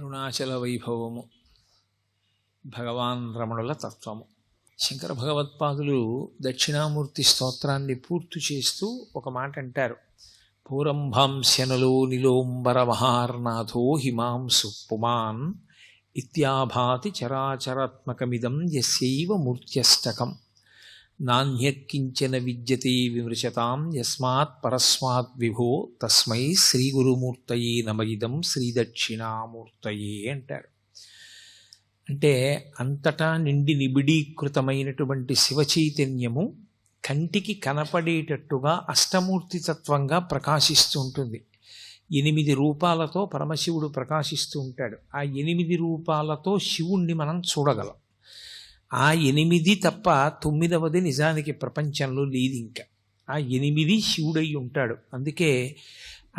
అరుణాచల వైభవము, భగవాన్ రమణుల తత్వము. శంకర భగవత్పాదులు దక్షిణామూర్తి స్తోత్రాన్ని పూర్తి చేస్తూ ఒక మాట అంటారు. పూరంభాంశనలో నిలోంబర మహార్నాథో హిమాంసు పుమాన్ ఇత్యాభాతి చరాచరాత్మకమిదం యస్యైవ మూర్త్యష్టకం నాణ్యకించన విద్యతే విమృశతాం యస్మాత్ పరస్మాత్ విభో తస్మై శ్రీగురుమూర్తయే నమయిదం శ్రీదక్షిణామూర్తయే అంటారు. అంటే అంతటా నిండి నిబిడీకృతమైనటువంటి శివచైతన్యము కంటికి కనపడేటట్టుగా అష్టమూర్తి తత్వంగా ప్రకాశిస్తూ ఉంటుంది. 8 రూపాలతో పరమశివుడు ప్రకాశిస్తూ ఉంటాడు. ఆ 8 రూపాలతో శివుణ్ణి మనం చూడగలం. ఆ 8 తప్ప 9వది నిజానికి ప్రపంచంలో లేదు. ఇంకా ఆ 8 శివుడై ఉంటాడు. అందుకే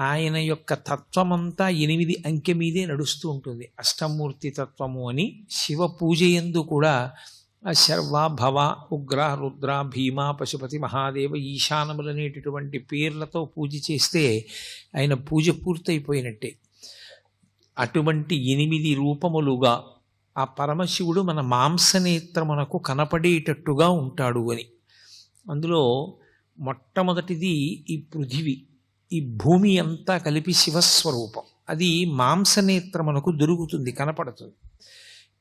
ఆయన యొక్క తత్వమంతా 8 అంకె మీదే నడుస్తూ ఉంటుంది. అష్టమూర్తి తత్వము అని శివ పూజ యందు కూడా శర్వ భవ ఉగ్ర రుద్ర భీమ పశుపతి మహాదేవ ఈశానములనేటటువంటి పేర్లతో పూజ చేస్తే ఆయన పూజ పూర్తయిపోయినట్టే. అటువంటి 8 రూపములుగా ఆ పరమశివుడు మన మాంసనేత్రమునకు కనపడేటట్టుగా ఉంటాడు అని. అందులో మొట్టమొదటిది ఈ పృథివీ, ఈ భూమి అంతా కలిపి శివస్వరూపం. అది మాంసనేత్రమునకు దొరుకుతుంది, కనపడుతుంది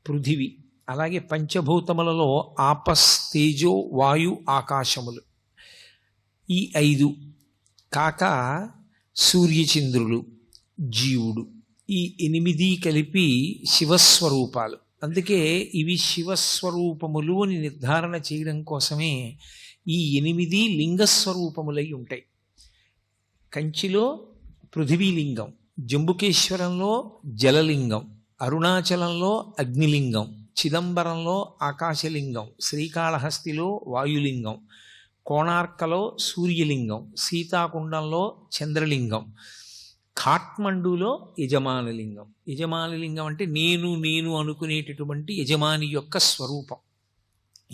పృథివీ. అలాగే పంచభూతములలో ఆపస్, తేజో, వాయు, ఆకాశములు ఈ 5 కాక సూర్యచంద్రులు, జీవుడు, ఈ 8 కలిపి శివస్వరూపాలు. అందుకే ఇవి శివస్వరూపములు అని నిర్ధారణ చేయడం కోసమే ఈ 8 లింగస్వరూపములై ఉంటాయి. కంచిలో పృథివీలింగం, జంబుకేశ్వరంలో జలలింగం, అరుణాచలంలో అగ్నిలింగం, చిదంబరంలో ఆకాశలింగం, శ్రీకాళహస్తిలో వాయులింగం, కోణార్కలో సూర్యలింగం, సీతాకుండంలో చంద్రలింగం, ఖాట్మండులో యజమానలింగం. యజమానలింగం అంటే నేను అనుకునేటటువంటి యజమాని యొక్క స్వరూపం.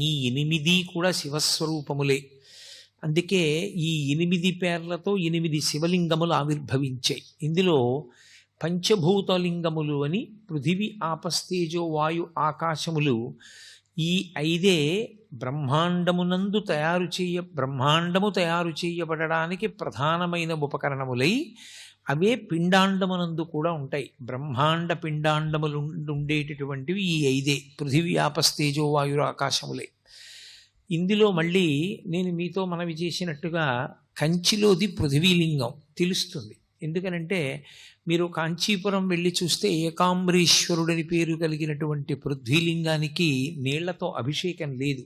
ఈ 8 కూడా శివస్వరూపములే. అందుకే ఈ 8 పేర్లతో 8 శివలింగములు ఆవిర్భవించాయి. ఇందులో పంచభూతలింగములు అని పృథివీ, ఆపస్తేజో, వాయు, ఆకాశములు ఈ 5 బ్రహ్మాండము తయారు చేయబడడానికి ప్రధానమైన ఉపకరణములై అవే పిండాండమునందు కూడా ఉంటాయి. బ్రహ్మాండ పిండాండములు ఉండేటటువంటివి ఈ 5 పృథివీ, ఆపస్తేజో, వాయు, ఆకాశములే. ఇందులో మళ్ళీ నేను మీతో మనవి చేసినట్టుగా కంచిలోది పృథివీలింగం తెలుస్తుంది. ఎందుకనంటే మీరు కాంచీపురం వెళ్ళి చూస్తే ఏకాంబరీశ్వరుడని పేరు కలిగినటువంటి పృథ్వీలింగానికి నీళ్లతో అభిషేకం లేదు.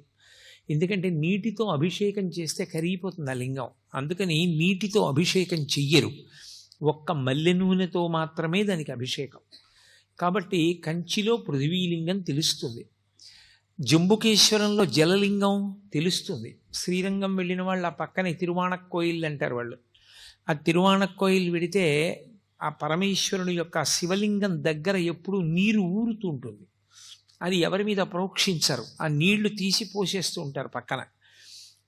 ఎందుకంటే నీటితో అభిషేకం చేస్తే కరిగిపోతుంది ఆ లింగం. అందుకని నీటితో అభిషేకం చెయ్యరు. ఒక్క మల్లె నూనెతో మాత్రమే దానికి అభిషేకం. కాబట్టి కంచిలో పృథివీలింగం తెలుస్తుంది. జంబుకేశ్వరంలో జలలింగం తెలుస్తుంది. శ్రీరంగం వెళ్ళిన వాళ్ళు ఆ పక్కనే తిరువాణక్కోయిల్ అంటారు వాళ్ళు. ఆ తిరువాణక్కోయిల్ వెడితే ఆ పరమేశ్వరుని యొక్క శివలింగం దగ్గర ఎప్పుడూ నీరు ఊరుతూ ఉంటుంది. అది ఎవరి మీద ప్రోక్షించరు, ఆ నీళ్లు తీసి పోసేస్తూ ఉంటారు పక్కన.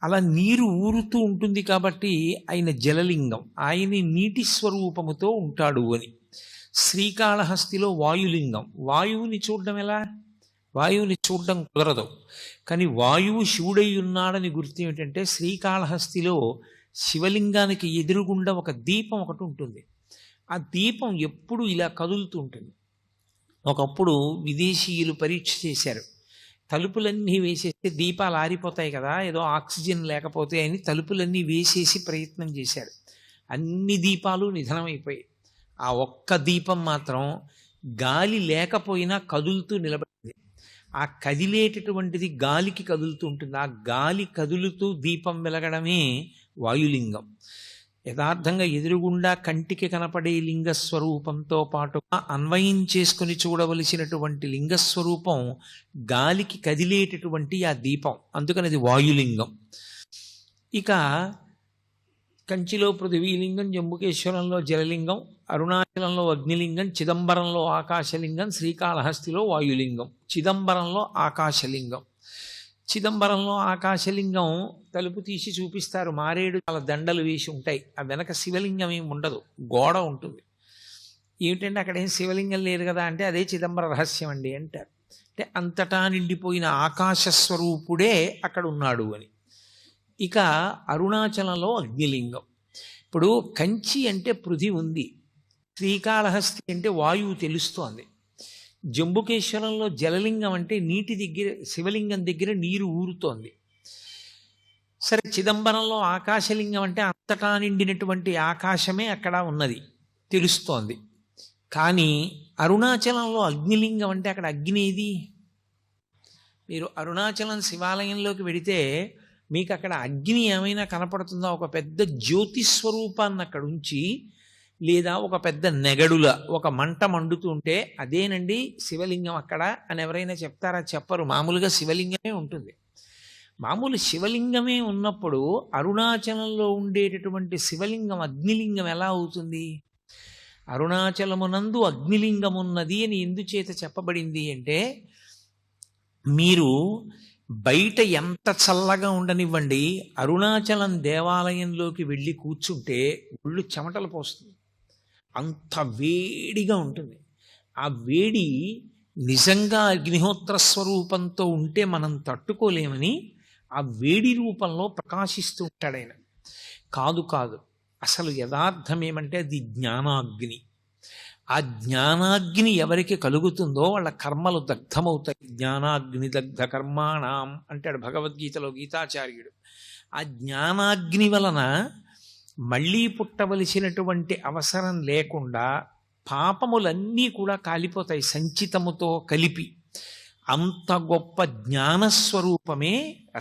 అలా నీరు ఊరుతూ ఉంటుంది కాబట్టి ఆయన జలలింగం, ఆయన నీటి స్వరూపముతో ఉంటాడు అని. శ్రీకాళహస్తిలో వాయులింగం. వాయువుని చూడడం ఎలా? వాయువుని చూడడం కుదరదు. కానీ వాయువు శివుడై ఉన్నాడని గుర్తు ఏమిటంటే శ్రీకాళహస్తిలో శివలింగానికి ఎదురుగుండా ఒక దీపం ఒకటి ఉంటుంది. ఆ దీపం ఎప్పుడు ఇలా కదులుతూ ఉంటుంది. ఒకప్పుడు విదేశీయులు పరీక్ష చేశారు. తలుపులన్నీ వేసేస్తే దీపాలు ఆరిపోతాయి కదా, ఏదో ఆక్సిజన్ లేకపోతే అని తలుపులన్నీ వేసేసి ప్రయత్నం చేశారు. అన్ని దీపాలు నిధనమైపోయాయి. ఆ ఒక్క దీపం మాత్రం గాలి లేకపోయినా కదులుతూ నిలబడింది. ఆ కదిలేటటువంటిది గాలికి కదులుతూ ఉంటుంది. ఆ గాలి కదులుతూ దీపం వెలగడమే వాయులింగం. యథార్థంగా ఎదురుగుండా కంటికి కనపడే లింగస్వరూపంతో పాటుగా అన్వయం చేసుకుని చూడవలసినటువంటి లింగస్వరూపం గాలికి కదిలేటటువంటి ఆ దీపం. అందుకని అది వాయులింగం. ఇక కంచిలో పృథివీలింగం, జంబుకేశ్వరంలో జలలింగం, అరుణాచలంలో అగ్నిలింగం, చిదంబరంలో ఆకాశలింగం, శ్రీకాళహస్తిలో వాయులింగం. చిదంబరంలో ఆకాశలింగం. చిదంబరంలో ఆకాశలింగం తలుపు తీసి చూపిస్తారు. మారేడు చాలా దండలు వేసి ఉంటాయి. ఆ వెనక శివలింగం ఏమి ఉండదు, గోడ ఉంటుంది. ఏమిటంటే అక్కడ ఏం శివలింగం లేదు కదా అంటే అదే చిదంబర రహస్యం అండి అంటారు. అంటే అంతటా నిండిపోయిన ఆకాశ స్వరూపుడే అక్కడ ఉన్నాడు అని. ఇక అరుణాచలంలో అగ్నిలింగం. ఇప్పుడు కంచి అంటే పృథి ఉంది, శ్రీకాళహస్తి అంటే వాయువు తెలుస్తోంది, జంబుకేశ్వరంలో జలలింగం అంటే నీటి దగ్గర, శివలింగం దగ్గర నీరు ఊరుతోంది. సరే, చిదంబరంలో ఆకాశలింగం అంటే అంతటా నిండినటువంటి ఆకాశమే అక్కడ ఉన్నది తెలుస్తోంది. కానీ అరుణాచలంలో అగ్నిలింగం అంటే అక్కడ అగ్ని ఏది? మీరు అరుణాచలం శివాలయంలోకి వెడితే మీకు అక్కడ అగ్ని ఏమైనా కనపడుతుందా? ఒక పెద్ద జ్యోతిస్వరూపాన్ని అక్కడ ఉంచి, లేదా ఒక పెద్ద నెగడుల ఒక మంట మండుతుంటే అదేనండి శివలింగం అక్కడ అని ఎవరైనా చెప్తారా? చెప్పరు. మామూలుగా శివలింగమే ఉంటుంది. మామూలు శివలింగమే ఉన్నప్పుడు అరుణాచలంలో ఉండేటటువంటి శివలింగం అగ్నిలింగం ఎలా అవుతుంది? అరుణాచలమునందు అగ్నిలింగం ఉన్నది అని ఎందుచేత చెప్పబడింది అంటే, మీరు బయట ఎంత చల్లగా ఉండనివ్వండి, అరుణాచలం దేవాలయంలోకి వెళ్ళి కూర్చుంటే ఒళ్ళు చెమటలు పోస్తుంది, అంత వేడిగా ఉంటుంది. ఆ వేడి నిజంగా అగ్నిహోత్ర స్వరూపంతో ఉంటే మనం తట్టుకోలేమని ఆ వేడి రూపంలో ప్రకాశిస్తూ ఉంటాడు ఆయన. కాదు కాదు, అసలు యథార్థం ఏమంటే అది జ్ఞానాగ్ని. ఆ జ్ఞానాగ్ని ఎవరికి కలుగుతుందో వాళ్ళ కర్మలు దగ్ధమవుతాయి. జ్ఞానాగ్ని దగ్ధ కర్మాణం అంటాడు భగవద్గీతలో గీతాచార్యుడు. ఆ జ్ఞానాగ్ని వలన మళ్ళీ పుట్టవలసినటువంటి అవసరం లేకుండా పాపములన్నీ కూడా కాలిపోతాయి సంచితముతో కలిపి. అంత గొప్ప జ్ఞానస్వరూపమే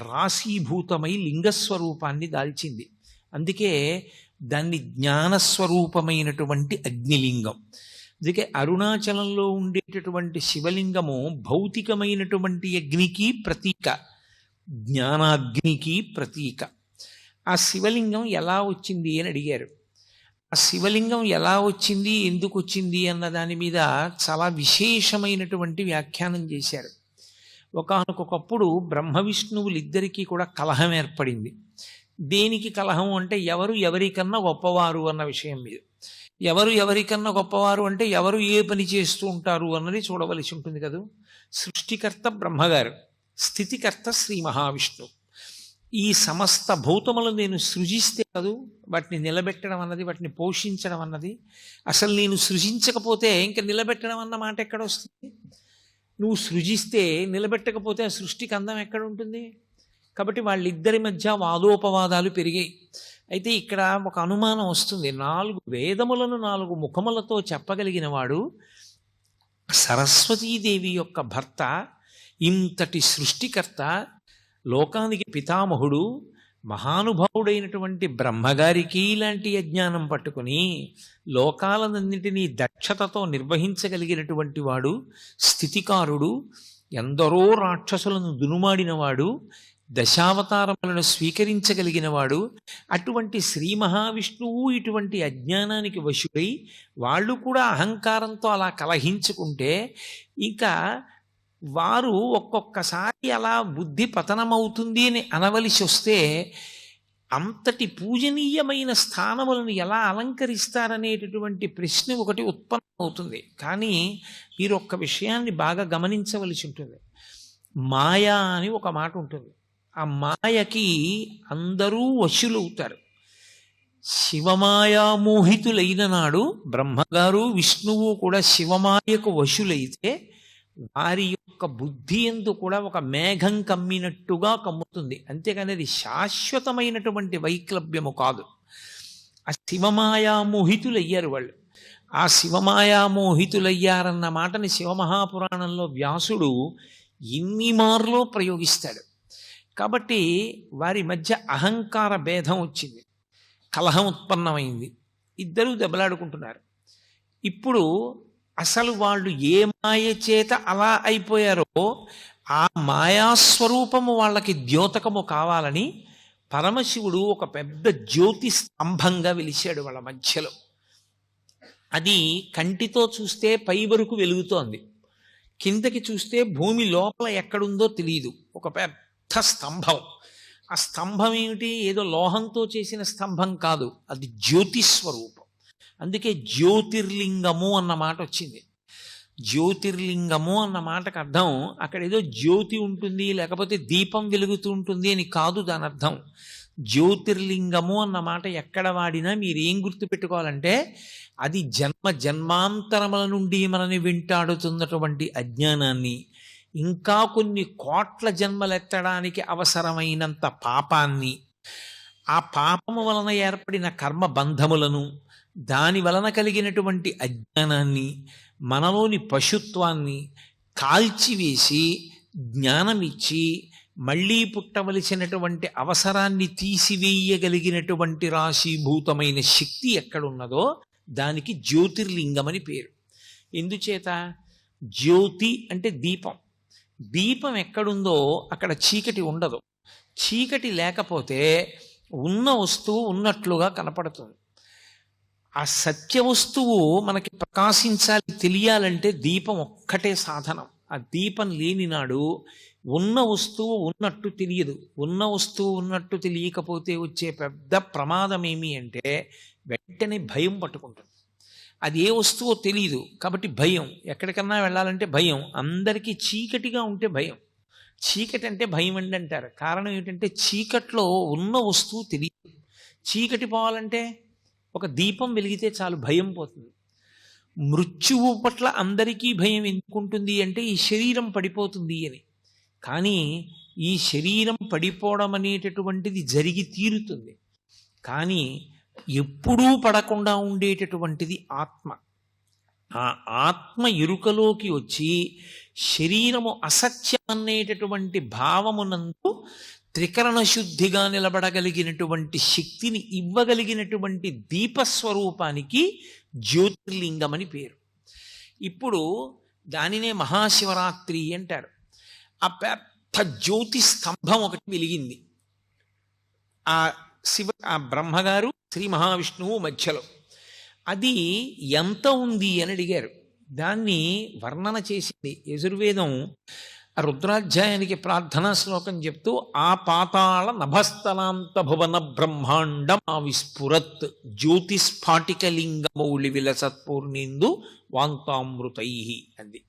రాశీభూతమై లింగస్వరూపాన్ని దాల్చింది. అందుకే దాన్ని జ్ఞానస్వరూపమైనటువంటి అగ్నిలింగం. అందుకే అరుణాచలంలో ఉండేటటువంటి శివలింగము భౌతికమైనటువంటి అగ్నికి ప్రతీక, జ్ఞానాగ్నికి ప్రతీక. ఆ శివలింగం ఎలా వచ్చింది అని అడిగారు. ఆ శివలింగం ఎలా వచ్చింది, ఎందుకు వచ్చింది అన్న దాని మీద చాలా విశేషమైనటువంటి వ్యాఖ్యానం చేశారు. ఒకానొకప్పుడు బ్రహ్మ విష్ణువులిద్దరికీ కూడా కలహం ఏర్పడింది. దేనికి కలహం అంటే ఎవరు ఎవరికన్నా గొప్పవారు అన్న విషయం మీద. ఎవరు ఎవరికన్నా గొప్పవారు అంటే ఎవరు ఏ పని చేస్తూ ఉంటారు అన్నది చూడవలసి ఉంటుంది కదా. సృష్టికర్త బ్రహ్మగారు, స్థితికర్త శ్రీ మహావిష్ణువు. ఈ సమస్త భూతములు నేను సృజిస్తే కదూ వాటిని నిలబెట్టడం అన్నది, వాటిని పోషించడం అన్నది. అసలు నేను సృజించకపోతే ఇంకా నిలబెట్టడం అన్న మాట ఎక్కడ వస్తుంది? నువ్వు సృజిస్తే నిలబెట్టకపోతే ఆ సృష్టికి అందం ఎక్కడ ఉంటుంది? కాబట్టి వాళ్ళిద్దరి మధ్య వాదోపవాదాలు పెరిగాయి. అయితే ఇక్కడ ఒక అనుమానం వస్తుంది. 4 వేదములను 4 ముఖములతో చెప్పగలిగిన వాడు సరస్వతీదేవి యొక్క భర్త, ఇంతటి సృష్టికర్త, లోకానికి పితామహుడు, మహానుభావుడైనటువంటి బ్రహ్మగారికి ఇలాంటి అజ్ఞానం పట్టుకుని లోకాలన్నింటినీ దక్షతతో నిర్వహించగలిగినటువంటి వాడు, స్థితికారుడు, ఎందరో రాక్షసులను దునుమాడినవాడు, దశావతారములను స్వీకరించగలిగినవాడు, అటువంటి శ్రీ మహావిష్ణువు ఇటువంటి అజ్ఞానానికి వశుడై వాళ్ళు కూడా అహంకారంతో అలా కలహించుకుంటే ఇక వారు ఒక్కొక్కసారి అలా బుద్ధి పతనమవుతుంది అని అనవలసి వస్తే అంతటి పూజనీయమైన స్థానములను ఎలా అలంకరిస్తారనేటటువంటి ప్రశ్న ఒకటి ఉత్పన్నమవుతుంది. కానీ మీరు ఒక్క విషయాన్ని బాగా గమనించవలసి ఉంటుంది. మాయా అని ఒక మాట ఉంటుంది. ఆ మాయకి అందరూ వశులవుతారు. శివమాయా మోహితులైన నాడు బ్రహ్మగారు విష్ణువు కూడా శివమాయకు వశులైతే వారి యొక్క బుద్ధి ఎందు కూడా ఒక మేఘం కమ్మినట్టుగా కమ్ముతుంది. అంతేకాని అది శాశ్వతమైనటువంటి వైక్లభ్యము కాదు. ఆ శివమాయా మోహితులయ్యారు వాళ్ళు. ఆ శివమాయా మోహితులయ్యారన్న మాటని శివమహాపురాణంలో వ్యాసుడు ఇన్ని మార్లో ప్రయోగిస్తాడు. కాబట్టి వారి మధ్య అహంకార భేదం వచ్చింది, కలహం ఉత్పన్నమైంది, ఇద్దరూ దెబ్బలాడుకుంటున్నారు. ఇప్పుడు అసలు వాళ్ళు ఏ మాయ చేత అలా అయిపోయారో ఆ మాయాస్వరూపము వాళ్ళకి ద్యోతకము కావాలని పరమశివుడు ఒక పెద్ద జ్యోతి స్తంభంగా వెలిశాడు వాళ్ళ మధ్యలో. అది కంటితో చూస్తే పై వరకు వెలుగుతోంది, కిందకి చూస్తే భూమి లోపల ఎక్కడుందో తెలియదు. ఒక పెద్ద స్తంభం. ఆ స్తంభం ఏమిటి? ఏదో లోహంతో చేసిన స్తంభం కాదు, అది జ్యోతిస్వరూపం. ఆ అందుకే జ్యోతిర్లింగము అన్న మాట వచ్చింది. జ్యోతిర్లింగము అన్న మాటకు అర్థం అక్కడ ఏదో జ్యోతి ఉంటుంది, లేకపోతే దీపం వెలుగుతూ ఉంటుంది అని కాదు దాని అర్థం. జ్యోతిర్లింగము అన్న మాట ఎక్కడ వాడినా మీరు ఏం గుర్తుపెట్టుకోవాలంటే అది జన్మ జన్మాంతరముల నుండి మనని వెంటాడుతున్నటువంటి అజ్ఞానాన్ని, ఇంకా కొన్ని కోట్ల జన్మలెత్తడానికి అవసరమైనంత పాపాన్ని, ఆ పాపము వలన ఏర్పడిన కర్మ బంధములను, దాని వలన కలిగినటువంటి అజ్ఞానాన్ని, మనలోని పశుత్వాన్ని కాల్చివేసి జ్ఞానమిచ్చి మళ్ళీ పుట్టవలసినటువంటి అవసరాన్ని తీసివేయగలిగినటువంటి రాశీభూతమైన శక్తి ఎక్కడున్నదో దానికి జ్యోతిర్లింగమని పేరు. ఎందుచేత? జ్యోతి అంటే దీపం. దీపం ఎక్కడుందో అక్కడ చీకటి ఉండదు. చీకటి లేకపోతే ఉన్న వస్తువు ఉన్నట్లుగా కనపడుతుంది. ఆ సత్య వస్తువు మనకి ప్రకాశించాలి, తెలియాలంటే దీపం ఒక్కటే సాధనం. ఆ దీపం లేని నాడు ఉన్న వస్తువు ఉన్నట్టు తెలియదు. ఉన్న వస్తువు ఉన్నట్టు తెలియకపోతే వచ్చే పెద్ద ప్రమాదం ఏమి అంటే వెంటనే భయం పట్టుకుంటుంది. అది ఏ వస్తువో తెలియదు కాబట్టి భయం. ఎక్కడికన్నా వెళ్ళాలంటే భయం. అందరికీ చీకటిగా ఉంటే భయం. చీకటి అంటే భయం అండి అంటారు. కారణం ఏంటంటే చీకట్లో ఉన్న వస్తువు తెలియదు. చీకటి పోవాలంటే ఒక దీపం వెలిగితే చాలు, భయం పోతుంది. మృత్యువు పట్ల అందరికీ భయం ఎందుకుంటుంది అంటే ఈ శరీరం పడిపోతుంది అని. కానీ ఈ శరీరం పడిపోవడం అనేటటువంటిది జరిగి తీరుతుంది. కానీ ఎప్పుడూ పడకుండా ఉండేటటువంటిది ఆత్మ. ఆ ఆత్మ ఎరుకలోకి వచ్చి శరీరము అసత్యం అనేటటువంటి భావమునందు త్రికరణ శుద్ధిగా నిలబడగలిగినటువంటి శక్తిని ఇవ్వగలిగినటువంటి దీపస్వరూపానికి జ్యోతిర్లింగం అని పేరు. ఇప్పుడు దానినే మహాశివరాత్రి అంటారు. ఆ పెద్ద జ్యోతి స్తంభం ఒకటి వెలిగింది. ఆ బ్రహ్మగారు శ్రీ మహావిష్ణువు మధ్యలో. అది ఎంత ఉంది అని అడిగారు. దాన్ని వర్ణన చేసింది యజుర్వేదం. రుద్రాధ్యాయానికి ప్రార్థనా శ్లోకం చెప్తూ ఆ పాతాళ నభస్థలాంత భువన బ్రహ్మాండం ఆ విస్ఫురత్ జ్యోతిస్ఫాటికలింగమౌళి విలసత్పూర్ణిందు వాంతామృతై అంది.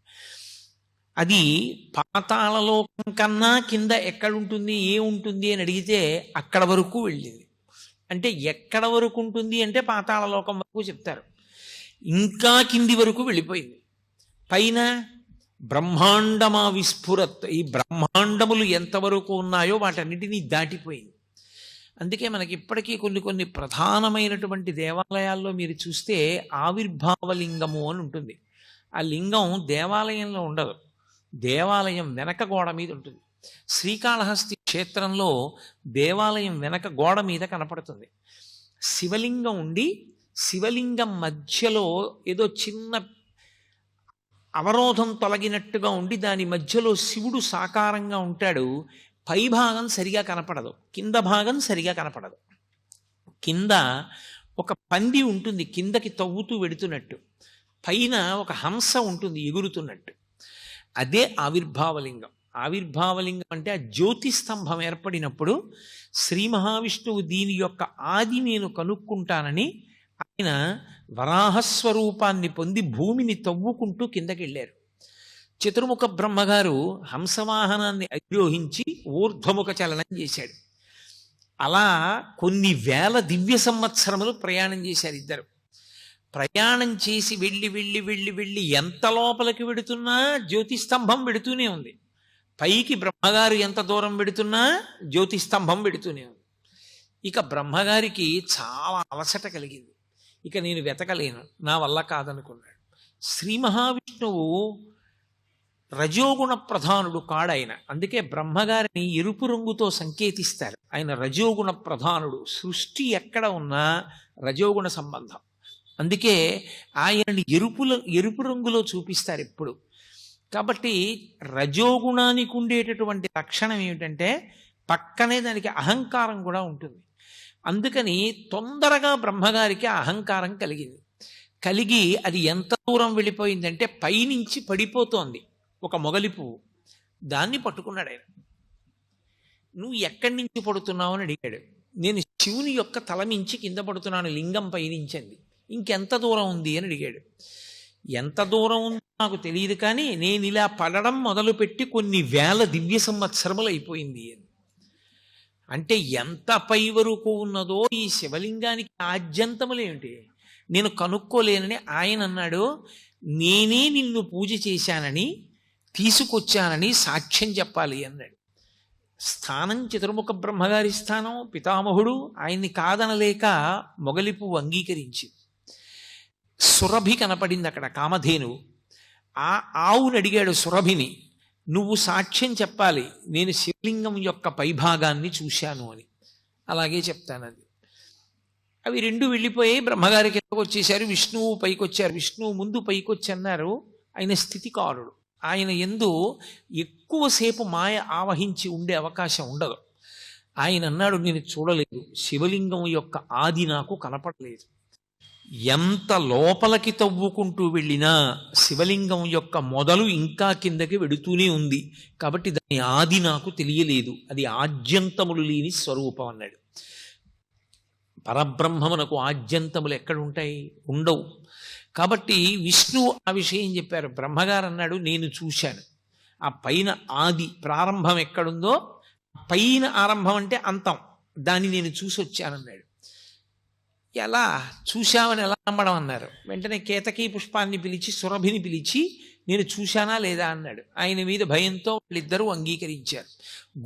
అది పాతాళలోకం కన్నా కింద ఎక్కడుంటుంది, ఏముంటుంది అని అడిగితే అక్కడ వరకు వెళ్ళింది. అంటే ఎక్కడ వరకు ఉంటుంది అంటే పాతాళలోకం వరకు చెప్తారు. ఇంకా కింది వరకు వెళ్ళిపోయింది. పైన బ్రహ్మాండమా విస్ఫురత్, ఈ బ్రహ్మాండములు ఎంతవరకు ఉన్నాయో వాటన్నిటినీ దాటిపోయింది. అందుకే మనకి ఇప్పటికీ కొన్ని ప్రధానమైనటువంటి దేవాలయాల్లో మీరు చూస్తే ఆవిర్భావలింగము అని ఉంటుంది. ఆ లింగం దేవాలయంలో ఉండదు, దేవాలయం వెనక గోడ మీద ఉంటుంది. శ్రీకాళహస్తి క్షేత్రంలో దేవాలయం వెనక గోడ మీద కనపడుతుంది. శివలింగం ఉండి శివలింగం మధ్యలో ఏదో చిన్న అవరోధం తొలగినట్టుగా ఉండి దాని మధ్యలో శివుడు సాకారంగా ఉంటాడు. పై భాగం సరిగా కనపడదు, కింద భాగం సరిగా కనపడదు. కింద ఒక పంది ఉంటుంది కిందకి తవ్వుతూ వెడుతున్నట్టు, పైన ఒక హంస ఉంటుంది ఎగురుతున్నట్టు. అదే ఆవిర్భావలింగం. ఆవిర్భావలింగం అంటే ఆ జ్యోతి స్తంభం ఏర్పడినప్పుడు శ్రీ మహావిష్ణువు దీని యొక్క ఆది నేను కనుక్కుంటానని ఆయన వరాహస్వరూపాన్ని పొంది భూమిని తవ్వుకుంటూ కిందకి వెళ్ళారు. చతుర్ముఖ బ్రహ్మగారు హంసవాహనాన్ని అధిరోహించి ఊర్ధ్వముఖ చలనం చేశాడు. అలా కొన్ని వేల దివ్య సంవత్సరములు ప్రయాణం చేశారు ఇద్దరు. ప్రయాణం చేసి వెళ్ళి వెళ్ళి వెళ్ళి వెళ్ళి ఎంత లోపలికి వెడుతున్నా జ్యోతిస్తంభం వెడుతూనే ఉంది. పైకి బ్రహ్మగారు ఎంత దూరం వెడుతున్నా జ్యోతిస్తంభం వెడుతూనే ఉంది. ఇక బ్రహ్మగారికి చాలా అలసట కలిగింది. ఇక నేను వెతకలేను, నా వల్ల కాదనుకున్నాడు. శ్రీ మహావిష్ణువు రజోగుణ ప్రధానుడు కాడాయన. అందుకే బ్రహ్మగారిని ఎరుపు రంగుతో సంకేతిస్తారు. ఆయన రజోగుణ ప్రధానుడు. సృష్టి ఎక్కడ ఉన్నా రజోగుణ సంబంధం. అందుకే ఆయనని ఎరుపు రంగులో చూపిస్తారు ఎప్పుడు. కాబట్టి రజోగుణానికి ఉండేటటువంటి లక్షణం ఏమిటంటే పక్కనే దానికి అహంకారం కూడా ఉంటుంది. అందుకని తొందరగా బ్రహ్మగారికి అహంకారం కలిగి అది ఎంత దూరం వెళ్ళిపోయిందంటే పైనుంచి పడిపోతోంది ఒక మొగలి పువ్వు. దాన్ని పట్టుకున్నాడు ఆయన. నువ్వు ఎక్కడి నుంచి పడుతున్నావు అని అడిగాడు. నేను శివుని యొక్క తల మించి కింద పడుతున్నాను లింగం పైనుంచింది. ఇంకెంత దూరం ఉంది అని అడిగాడు. ఎంత దూరం ఉందో నాకు తెలియదు, కానీ నేను ఇలా పడడం మొదలుపెట్టి కొన్ని వేల దివ్య సంవత్సరములు అయిపోయింది అని. అంటే ఎంత పై వరకు ఉన్నదో ఈ శివలింగానికి ఆద్యంతములేమిటి నేను కనుక్కోలేనని ఆయన అన్నాడు. నేనే నిన్ను పూజ చేశానని తీసుకొచ్చానని సాక్ష్యం చెప్పాలి అన్నాడు. స్థానం చతుర్ముఖ బ్రహ్మగారి స్థానం, పితామహుడు, ఆయన్ని కాదనలేక మొగలిపువ్వు అంగీకరించి సురభి కనపడింది అక్కడ, కామధేనువు. ఆ ఆవుని అడిగాడు సురభిని, నువ్వు సాక్ష్యం చెప్పాలి నేను శివలింగం యొక్క పైభాగాన్ని చూశాను అని. అలాగే చెప్తాను అది. అవి రెండు వెళ్ళిపోయి బ్రహ్మగారి కిందకు వచ్చేసారు. విష్ణువు పైకి వచ్చారు. విష్ణువు ముందు పైకి వచ్చి అన్నారు, ఆయన స్థితికారుడు, ఆయన యందు ఎక్కువసేపు మాయ ఆవహించి ఉండే అవకాశం ఉండదు. ఆయన అన్నాడు, నేను చూడలేదు, శివలింగం యొక్క ఆది నాకు కనపడలేదు. ఎంత లోపలికి తవ్వుకుంటూ వెళ్ళినా శివలింగం యొక్క మొదలు ఇంకా కిందకి వెడుతూనే ఉంది, కాబట్టి దాని ఆది నాకు తెలియలేదు, అది ఆద్యంతములు లేని స్వరూపం అన్నాడు. పరబ్రహ్మమునకు ఆద్యంతములు ఎక్కడుంటాయి? ఉండవు. కాబట్టి విష్ణువు ఆ విషయం చెప్పారు. బ్రహ్మగారు అన్నాడు, నేను చూశాను, ఆ పైన ఆది ప్రారంభం ఎక్కడుందో, పైన ఆరంభం అంటే అంతం, దాన్ని నేను చూసి వచ్చానన్నాడు. ఎలా చూశామని ఎలా నమ్మడం అన్నారు. వెంటనే కేతకీ పుష్పాన్ని పిలిచి సురభిని పిలిచి నేను చూశానా లేదా అన్నాడు. ఆయన మీద భయంతో వాళ్ళిద్దరూ అంగీకరించారు.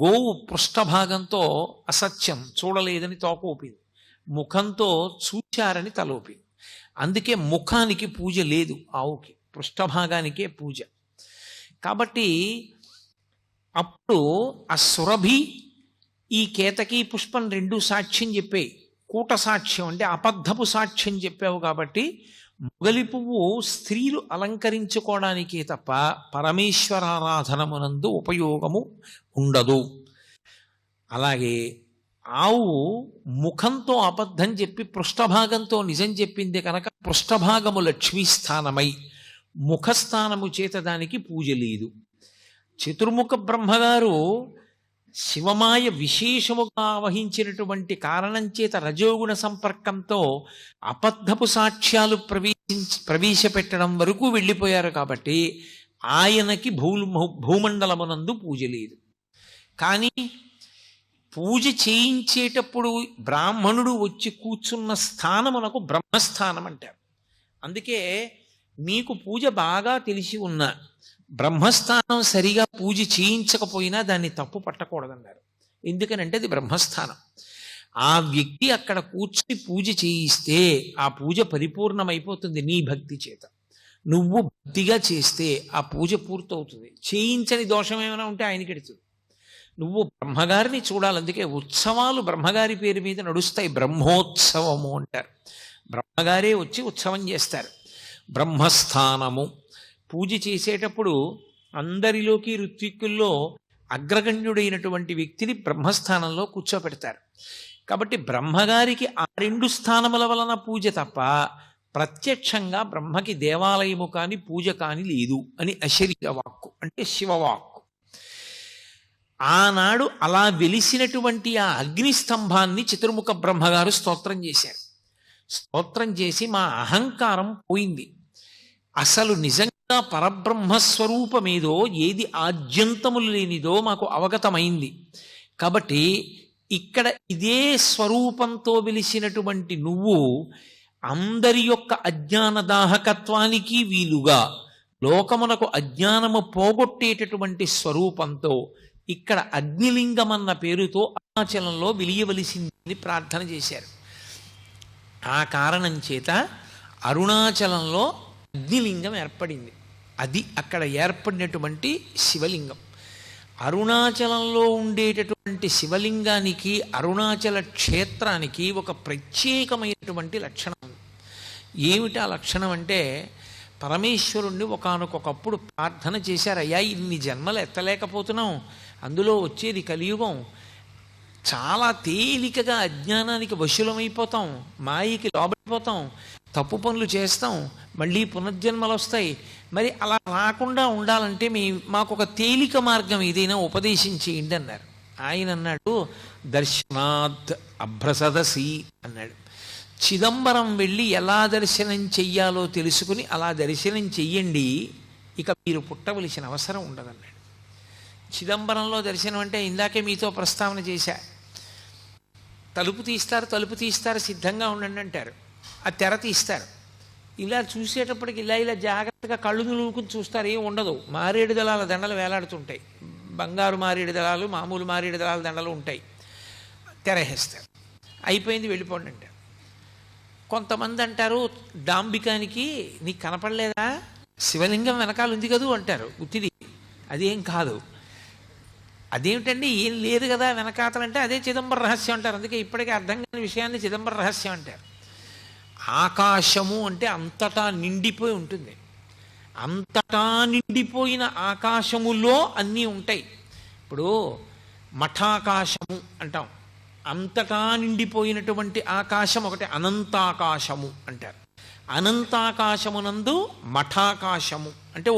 గోవు పృష్ఠభాగంతో అసత్యం, చూడలేదని తోకూపింది, ముఖంతో చూచారని తలోపింది. అందుకే ముఖానికి పూజ లేదు ఆవుకి, పృష్ఠభాగానికే పూజ. కాబట్టి అప్పుడు ఆ సురభి ఈ కేతకీ పుష్పం రెండు సాక్ష్యం చెప్పాయి. కూట సాక్ష్యం అంటే అబద్ధపు సాక్ష్యం చెప్పావు కాబట్టి మొగలి పువ్వు స్త్రీలు అలంకరించుకోవడానికే తప్ప పరమేశ్వరారాధనమునందు ఉపయోగము ఉండదు. అలాగే ఆవు ముఖంతో అబద్ధం చెప్పి పృష్ఠభాగంతో నిజం చెప్పింది కనుక పృష్ఠభాగము లక్ష్మీస్థానమై ముఖస్థానము చేత దానికి పూజ లేదు. చతుర్ముఖ బ్రహ్మగారు శివమాయ విశేషముగా వహించినటువంటి కారణం చేత రజోగుణ సంపర్కంతో అబద్ధపు సాక్ష్యాలు ప్రవేశపెట్టడం వరకు వెళ్ళిపోయారు. కాబట్టి ఆయనకి భూమండలమునందు పూజ లేదు. కానీ పూజ చేయించేటప్పుడు బ్రాహ్మణుడు వచ్చి కూర్చున్న స్థానమునకు బ్రహ్మస్థానం అంటారు. అందుకే మీకు పూజ బాగా తెలిసి ఉన్నా బ్రహ్మస్థానం సరిగా పూజ చేయించకపోయినా దాన్ని తప్పు పట్టకూడదన్నారు. ఎందుకనంటే అది బ్రహ్మస్థానం. ఆ వ్యక్తి అక్కడ కూర్చుని పూజ చేయిస్తే ఆ పూజ పరిపూర్ణమైపోతుంది నీ భక్తి చేత. నువ్వు భక్తిగా చేస్తే ఆ పూజ పూర్తవుతుంది. చేయించని దోషం ఏమైనా ఉంటే ఆయనకి ఎడుతుంది. నువ్వు బ్రహ్మగారిని చూడాలి. అందుకే ఉత్సవాలు బ్రహ్మగారి పేరు మీద నడుస్తాయి. బ్రహ్మోత్సవము అంటారు. బ్రహ్మగారే వచ్చి ఉత్సవం చేస్తారు. బ్రహ్మస్థానము పూజ చేసేటప్పుడు అందరిలోకి ఋత్విక్కుల్లో అగ్రగణ్యుడైనటువంటి వ్యక్తిని బ్రహ్మస్థానంలో కూర్చోపెడతారు. కాబట్టి బ్రహ్మగారికి ఆ రెండు స్థానముల వలన పూజ తప్ప ప్రత్యక్షంగా బ్రహ్మకి దేవాలయము కాని పూజ కాని లేదు అని అశరీర వాక్కు, అంటే శివవాక్కు. ఆనాడు అలా వెలిసినటువంటి ఆ అగ్నిస్తంభాన్ని చతుర్ముఖ బ్రహ్మగారు స్తోత్రం చేశారు. స్తోత్రం చేసి మా అహంకారం పోయింది, అసలు నిజంగా పరబ్రహ్మస్వరూపమేదో, ఏది ఆద్యంతములు లేనిదో మాకు అవగతమైంది. కాబట్టి ఇక్కడ ఇదే స్వరూపంతో వెలిసినటువంటి నువ్వు అందరి యొక్క అజ్ఞాన దాహకత్వానికి వీలుగా లోకమునకు అజ్ఞానము పోగొట్టేటటువంటి స్వరూపంతో ఇక్కడ అగ్నిలింగం అన్న పేరుతో అరుణాచలంలో వెలియవలసిందని ప్రార్థన చేశారు. ఆ కారణం చేత అరుణాచలంలో అగ్నిలింగం ఏర్పడింది. అది అక్కడ ఏర్పడినటువంటి శివలింగం. అరుణాచలంలో ఉండేటటువంటి శివలింగానికి అరుణాచల క్షేత్రానికి ఒక ప్రత్యేకమైనటువంటి లక్షణం ఉంది. ఏమిటి ఆ లక్షణం అంటే, పరమేశ్వరుణ్ణి ఒకానొకప్పుడు ప్రార్థన చేశారు, అయ్యా ఇన్ని జన్మలు ఎత్తలేకపోతున్నాం, అందులో వచ్చేది కలియుగం, చాలా తేలికగా అజ్ఞానానికి వశులమైపోతాం, మాయకి లోబడిపోతాం, తప్పు పనులు చేస్తాం, మళ్ళీ పునర్జన్మలు వస్తాయి. మరి అలా రాకుండా ఉండాలంటే మాకు ఒక తేలిక మార్గం ఏదైనా ఉపదేశం చేయండి అన్నారు. ఆయన అన్నాడు, దర్శనాత్ అభ్రసదసి అన్నాడు. చిదంబరం వెళ్ళి ఎలా దర్శనం చెయ్యాలో తెలుసుకుని అలా దర్శనం చెయ్యండి, ఇక మీరు పుట్టవలసిన అవసరం ఉండదన్నాడు. చిదంబరంలో దర్శనం అంటే ఇందాకే మీతో ప్రస్తావన చేశా. తలుపు తీస్తారు సిద్ధంగా ఉండండి అంటారు. ఆ తెర తీస్తారు. ఇలా చూసేటప్పటికి ఇలా జాగ్రత్తగా కళ్ళు నులువుకుని చూస్తారు, ఏం ఉండదు. మారేడు దళాల దండలు వేలాడుతుంటాయి, బంగారు మారేడు దళాలు, మామూలు మారేడు దళాల దండలు ఉంటాయి. తెరహేస్తారు, అయిపోయింది వెళ్ళిపోండి అంటారు. కొంతమంది అంటారు, డాంబికానికి నీకు కనపడలేదా, శివలింగం వెనకాల ఉంది కదూ అంటారు. ఉత్తిది అదేం కాదు. అదేమిటండి ఏం లేదు కదా వెనకాతలంటే అదే చిదంబర రహస్యం అంటారు. అందుకే ఇప్పటికే అర్థం కాని విషయాన్ని చిదంబర రహస్యం అంటారు. ఆకాశము అంటే అంతటా నిండిపోయి ఉంటుంది. అంతటా నిండిపోయిన ఆకాశములో అన్నీ ఉంటాయి. ఇప్పుడు మఠాకాశము అంటాం, అంతటా నిండిపోయినటువంటి ఆకాశం ఒకటి అనంతాకాశము అంటారు. అనంతాకాశమునందు మఠాకాశము అంటే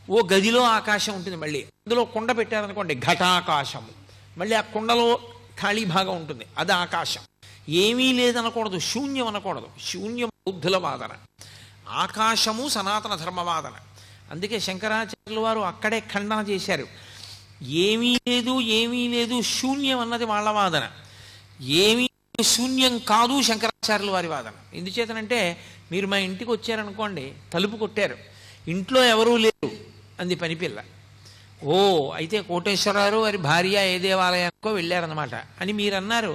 ఓ గదిలో ఆకాశం ఉంటుంది. మళ్ళీ అందులో కుండ పెట్టారనుకోండి ఘటాకాశము, మళ్ళీ ఆ కుండలో ఖాళీ భాగం ఉంటుంది, అది ఆకాశం. ఏమీ లేదనకూడదు, శూన్యం అనకూడదు. శూన్యం బౌద్ధుల వాదన, ఆకాశము సనాతన ధర్మవాదన. అందుకే శంకరాచార్యుల వారు అక్కడే ఖండన చేశారు. ఏమీ లేదు శూన్యం అన్నది వాళ్ళ వాదన, ఏమీ శూన్యం కాదు శంకరాచార్యుల వారి వాదన. ఎందుచేతనంటే మీరు మా ఇంటికి వచ్చారనుకోండి, తలుపు కొట్టారు, ఇంట్లో ఎవరూ లేరు అంది పనిపిల్ల. ఓ అయితే కోటేశ్వరరావు వారి భార్య ఏ దేవాలయానికో వెళ్ళారనమాట అని మీరు అన్నారు.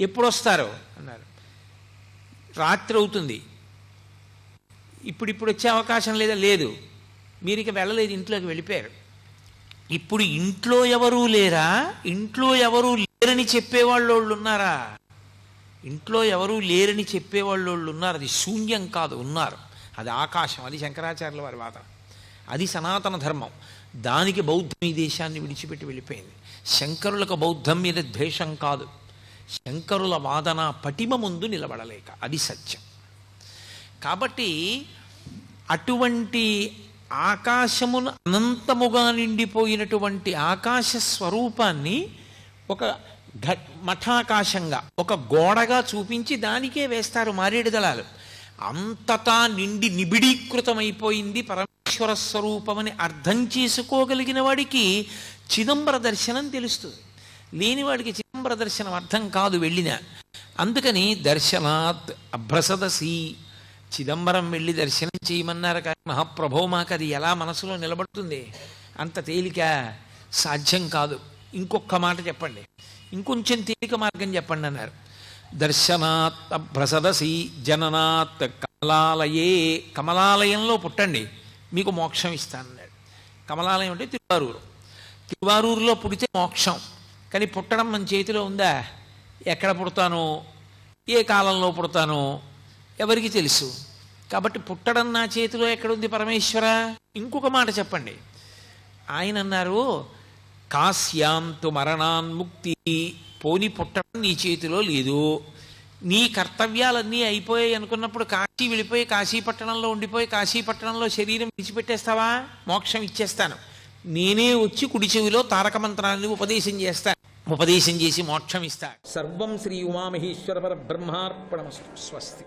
ఎప్పుడు వస్తారు అన్నారు. రాత్రి అవుతుంది, ఇప్పుడు వచ్చే అవకాశం లేదా? లేదు. మీరు ఇక వెళ్ళలేదు, ఇంట్లోకి వెళ్ళిపోయారు. ఇప్పుడు ఇంట్లో ఎవరూ లేరా? ఇంట్లో ఎవరూ లేరని చెప్పేవాళ్ళు ఉన్నారా? ఇంట్లో ఎవరూ లేరని చెప్పేవాళ్ళు ఉన్నారు. అది శూన్యం కాదు, ఉన్నారు. అది ఆకాశం. అది శంకరాచార్యుల వారి వాదన. అది సనాతన ధర్మం. దానికి బౌద్ధం ఈ దేశాన్ని విడిచిపెట్టి వెళ్ళిపోయింది. శంకరులకు బౌద్ధం మీద ద్వేషం కాదు, శంకరుల వాదన పటిమ ముందు నిలబడలేక, అది సత్యం. కాబట్టి అటువంటి ఆకాశమును అనంతముగా నిండిపోయినటువంటి ఆకాశ స్వరూపాన్ని ఒక మఠాకాశంగా, ఒక గోడగా చూపించి దానికే వేస్తారు మారేడు దళాలు. అంతటా నిండి నిబిడీకృతమైపోయింది పరమేశ్వర స్వరూపమని అర్థం చేసుకోగలిగిన వాడికి చిదంబర దర్శనం తెలుస్తుంది. లేనివాడికి చిదంబర దర్శనం అర్థం కాదు వెళ్ళిన. అందుకని దర్శనాత్ అభ్రసదసి, చిదంబరం వెళ్ళి దర్శనం చేయమన్నారు కానీ మహాప్రభో మాకు అది ఎలా మనసులో నిలబడుతుంది? అంత తేలిక సాధ్యం కాదు. ఇంకొక మాట చెప్పండి, ఇంకొంచెం తేలిక మార్గం చెప్పండి అన్నారు. దర్శనాత్ అభ్రసదసి జననాత్ కమలాలయే, కమలాలయంలో పుట్టండి మీకు మోక్షం ఇస్తానన్నాడు. కమలాలయం అంటే తిరువారూరులో పుడితే మోక్షం. కానీ పుట్టడం మన చేతిలో ఉందా? ఎక్కడ పుడతానో, ఏ కాలంలో పుడతానో ఎవరికి తెలుసు? కాబట్టి పుట్టడం నా చేతిలో ఎక్కడుంది పరమేశ్వర? ఇంకొక మాట చెప్పండి. ఆయన అన్నారు, కాశ్యాంతు మరణాన్ముక్తి, పోని పుట్టడం నీ చేతిలో లేదు. నీ కర్తవ్యాలన్నీ అయిపోయాయి అనుకున్నప్పుడు కాశీ వెళ్ళిపోయి కాశీపట్టణంలో ఉండిపోయి కాశీపట్టణంలో శరీరం విడిచిపెట్టేస్తావా? మోక్షం ఇచ్చేస్తాను. నేనే వచ్చి కుడి చెవిలో తారక మంత్రాన్ని ఉపదేశం చేస్తాను, ఉపదేశం చేసి మోక్షం ఇస్తా. సర్వం శ్రీ ఉమామహేశ్వర పరబ్రహ్మార్పణమస్తు. స్వస్తి.